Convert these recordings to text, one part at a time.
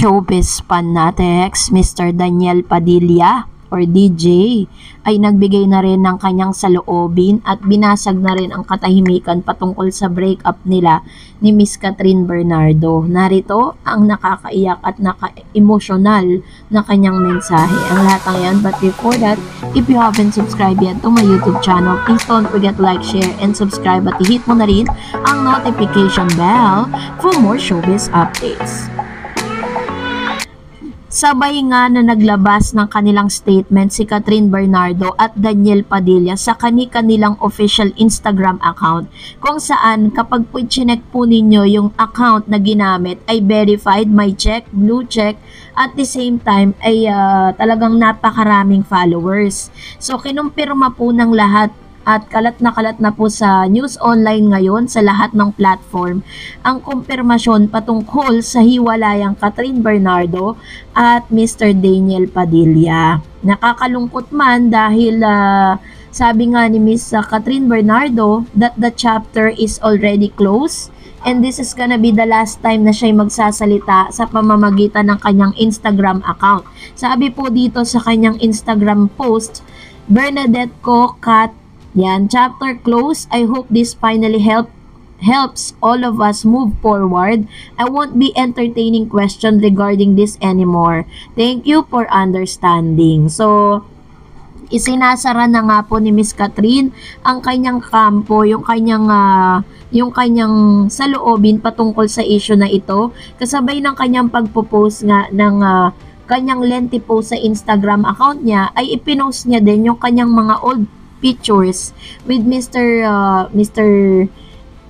Showbiz fanatics, Mr. Daniel Padilla or DJ ay nagbigay na rin ng kanyang saloobin at binasag na rin ang katahimikan patungkol sa breakup nila ni Miss Catherine Bernardo. Narito ang nakakaiyak at naka-emosyonal na kanyang mensahe. Ang lahat ng yan, but before that, if you haven't subscribed yet to my YouTube channel, please don't forget to like, share, and subscribe at i-hit mo na rin ang notification bell for more showbiz updates. Sabay nga na naglabas ng kanilang statement si Catherine Bernardo at Daniel Padilla sa kanilang official Instagram account, kung saan kapag po chinek po ninyo yung account na ginamit ay verified, may check, blue check, at the same time ay talagang napakaraming followers. So kinumpirma po ng lahat at kalat na po sa news online ngayon sa lahat ng platform ang kumpirmasyon patungkol sa hiwalayang Catherine Bernardo at Mr. Daniel Padilla. Nakakalungkot man dahil sabi nga ni Miss Catherine Bernardo that the chapter is already closed and this is gonna be the last time na siya'y magsasalita sa pamamagitan ng kanyang Instagram account. Sabi po dito sa kanyang Instagram post, Bernadette ko, Kat, yan, chapter close. I hope this finally helps all of us move forward. I won't be entertaining questions regarding this anymore. Thank you for understanding. So, isinasara na nga po ni Miss Catherine ang kanyang kampo, yung kanyang saloobin patungkol sa issue na ito. Kasabay ng kanyang pagpo-post nga ng kanyang lengthy post sa Instagram account niya, ay ipinost niya din yung kanyang mga old pictures with Mr.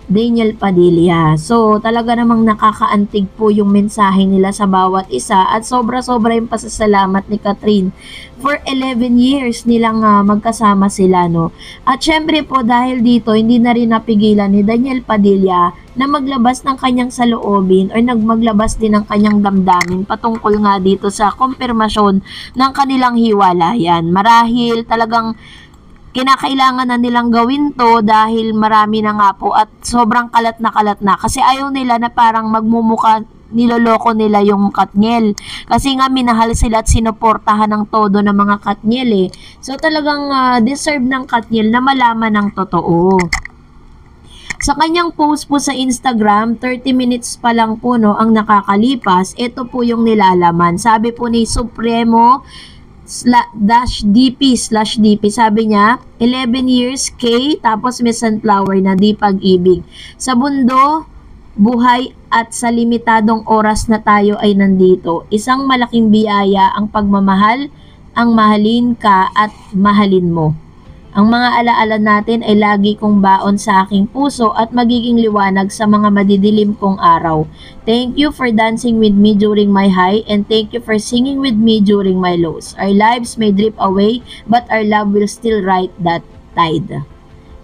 Daniel Padilla. So, talaga namang nakakaantig po yung mensahe nila sa bawat isa at sobra-sobra yung pasasalamat ni Catherine for 11 years nilang magkasama sila, no? At syempre po, dahil dito, hindi na rin napigilan ni Daniel Padilla na maglabas ng kanyang saloobin o maglabas din ng kanyang damdamin patungkol nga dito sa kumpirmasyon ng kanilang hiwalayan. Marahil talagang kinakailangan na nilang gawin to dahil marami na nga po at sobrang kalat na kasi ayaw nila na parang magmumuka niloloko nila yung Katniel kasi nga minahal sila at sinuportahan ng todo ng mga Katniel so talagang deserve ng Katniel na malaman ng totoo. Sa kanyang post po sa Instagram, 30 minutes pa lang po no ang nakakalipas, ito po yung nilalaman. Sabi po ni Supremo DP, sabi niya, 11 years K, tapos may sunflower na di pag-ibig. Sa mundo, buhay at sa limitadong oras na tayo ay nandito. Isang malaking biyaya ang pagmamahal, ang mahalin ka at mahalin mo. Ang mga alaala natin ay lagi kong baon sa aking puso at magiging liwanag sa mga madidilim kong araw. Thank you for dancing with me during my high and thank you for singing with me during my lows. Our lives may drip away but our love will still ride that tide.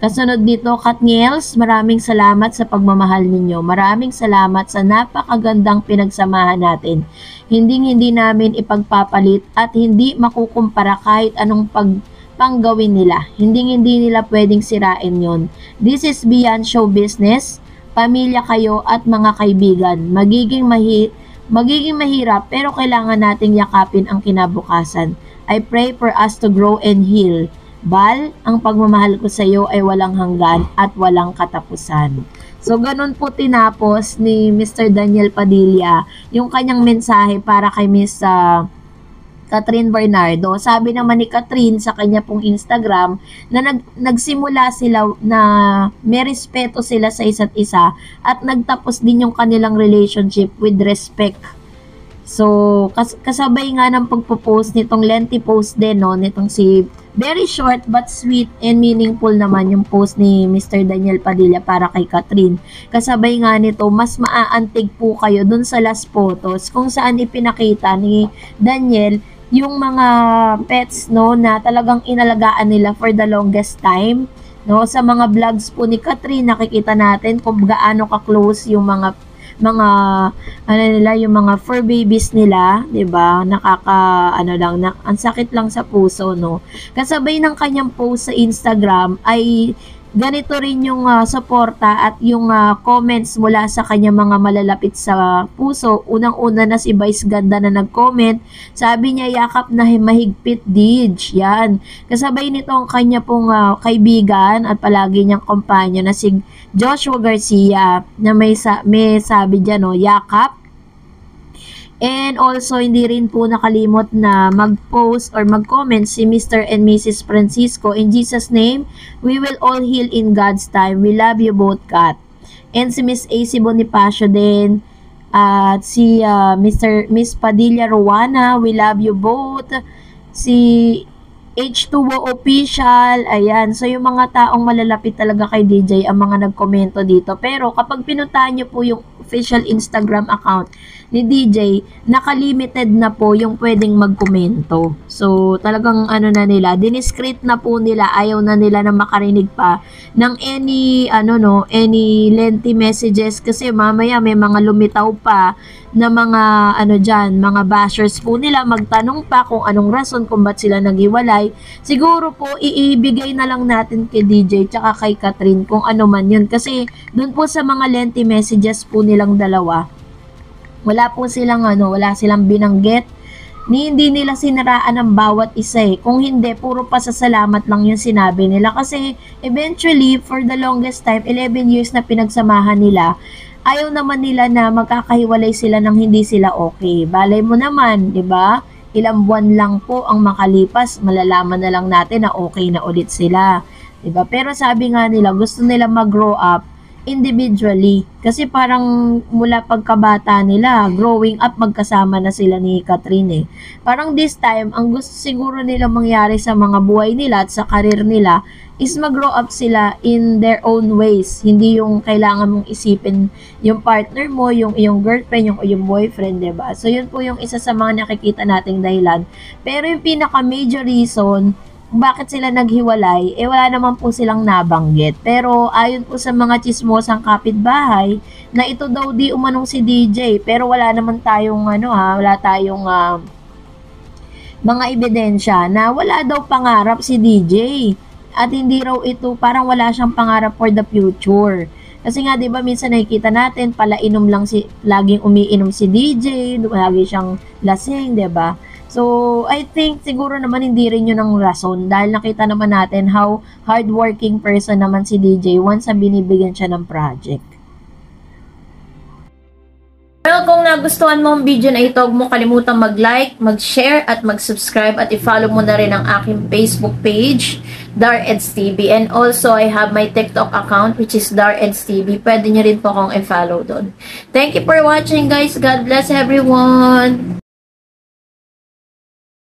Kasunod nito, Katniels, maraming salamat sa pagmamahal ninyo. Maraming salamat sa napakagandang pinagsamahan natin. Hindi namin ipagpapalit at hindi makukumpara kahit anong panggawin nila. Hindi nila pwedeng sirain yon. This is beyond show business. Pamilya kayo at mga kaibigan. Magiging mahirap pero kailangan nating yakapin ang kinabukasan. I pray for us to grow and heal. Bal, ang pagmamahal ko sa iyo ay walang hanggan at walang katapusan. So, ganun po tinapos ni Mr. Daniel Padilla yung kanyang mensahe para kay Miss Catherine Bernardo. Sabi naman ni Catherine sa kanya pong Instagram na nagsimula sila na may respeto sila sa isa't isa at nagtapos din yung kanilang relationship with respect. So, kasabay nga ng pagpo-post nitong lengthy post din, no, nitong si very short but sweet and meaningful naman yung post ni Mr. Daniel Padilla para kay Catherine. Kasabay nga nito, mas maaantig po kayo dun sa last photos kung saan ipinakita ni Daniel yung mga pets, no, na talagang inalagaan nila for the longest time, no. Sa mga vlogs po ni Catherine, nakikita natin kung gaano ka-close yung mga yung mga fur babies nila, 'di ba? Ang sakit lang sa puso, no. Kasabay ng kanyang post sa Instagram ay ganito rin yung suporta at yung comments mula sa kanya mga malalapit sa puso. Unang-una na si Vice Ganda na nag-comment. Sabi niya, yakap na mahigpit, Dij. Yan. Kasabay nito ang kanya pong kaibigan at palagi niyang kompanyo na si Joshua Garcia na may sabi dyan, no, yakap. And also, hindi rin po nakalimot na mag-post or mag-comment si Mr. and Mrs. Francisco. In Jesus' name, we will all heal in God's time. We love you both, Kat. And si Miss AC Bonifacio din. At si Miss Padilla Rowana, we love you both. Si H2O Official, ayan. So, yung mga taong malalapit talaga kay DJ ang mga nagkomento dito. Pero, kapag pinuntahan nyo po yung official Instagram account ni DJ, nakalimited na po yung pwedeng magkomento. So, talagang ano na nila, diniscreet na po nila, ayaw na nila na makarinig pa ng any lengthy messages kasi mamaya may mga lumitaw pa na mga mga bashers po nila magtanong pa kung anong rason kung ba't sila naghiwalay. Siguro po iibigay na lang natin kay DJ tsaka kay Catherine kung ano man yun kasi dun po sa mga lengthy messages po nilang dalawa, wala silang binanggit ni hindi nila sinaraan ang bawat isa eh. Kung hindi, puro pasasalamat lang yung sinabi nila kasi eventually for the longest time 11 years na pinagsamahan nila, ayaw naman nila na magkakahiwalay sila nang hindi sila okay. Balay mo naman, 'di ba? Ilang buwan lang po ang makalipas, malalaman na lang natin na okay na ulit sila. 'Di ba? Pero sabi nga nila, gusto nila mag-grow up individually. Kasi parang mula pagkabata nila, growing up, magkasama na sila ni Catherine eh. Parang this time, ang gusto siguro nila mangyari sa mga buhay nila at sa karir nila is mag-grow up sila in their own ways. Hindi yung kailangan mong isipin yung partner mo, yung iyong girlfriend, yung boyfriend, diba? So, yun po yung isa sa mga nakikita nating dahilan. Pero yung pinaka-major reason bakit sila naghiwalay, wala naman po silang nabanggit. Pero ayon po sa mga chismosang kapitbahay, na ito daw di umanong si DJ. Pero wala naman tayong mga ebidensya na wala daw pangarap si DJ. At hindi raw ito, parang wala siyang pangarap for the future. Kasi nga 'di ba minsan nakikita natin laging umiinom si DJ, lagi siyang lasing, 'di ba? So, I think siguro naman hindi rin yun ang rason dahil nakita naman natin how hardworking person naman si DJ once na binibigyan siya ng project. Well, kung nagustuhan mo ang video na ito, huwag mo kalimutang mag-like, mag-share, at mag-subscribe at i-follow mo na rin ang aking Facebook page, Dareds TV. And also, I have my TikTok account which is Dareds TV. Pwede nyo rin po akong i-follow doon. Thank you for watching guys. God bless everyone!